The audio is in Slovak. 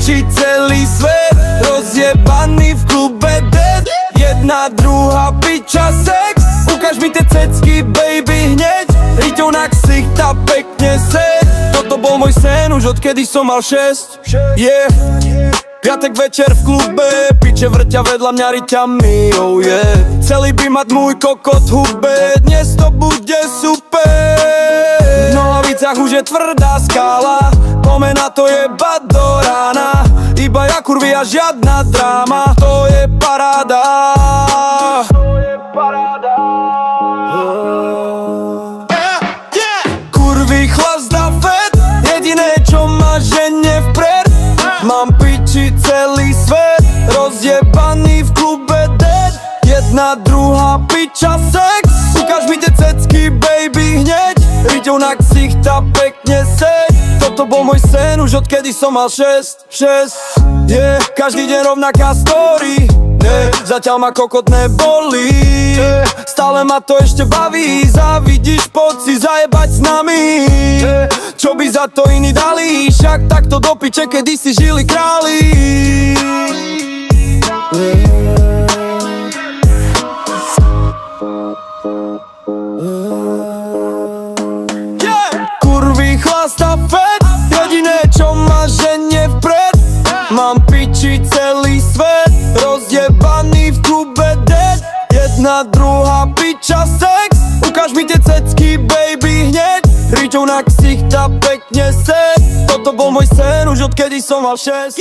piči celý svet, rozjebaný v klube dead. Jedna, druhá piča sex, ukáž mi tie cecky baby hneď, riťou na ksichta pekne seď. Toto bol môj sen už odkedy som mal 6. Yeah. Piatek večer v klube, piče vrťa vedľa mňa riťami, oh yeah. Celý by mať môj kokot hube, dnes to bude super. V nohavicách už je tvrdá skala, poďme na to jebať do rána. Iba ja kurvy a žiadna dráma, to je paráda. Kurvy chlasta fet, jediné čo ma žene vpred. Mám piči celý svet, rozjebaný v klube dead. Jedna, druhá piča sex, ukáž mi tie cecky baby hneď, riťou na ksichta pekne seď. Toto bol môj sen už odkedy som mal 6. Yeah. Každý deň rovnaká story, yeah. Zatiaľ ma kokot nebolí, yeah. Stále ma to ešte baví, zavidíš, poď si zajebať s nami, yeah. Čo by za to iní dali, však takto do piče kedy si žili králi, yeah. Kurvy chlasta fet, jediné čo ma žene vpred. Mám piči celý svet, rozjebaný v klube dead. Jedna, druhá piča sex, ukáž mi tie cecky baby hneď, riťou na ksichta pekne seď. Toto bol môj sen už odkedy som mal 6.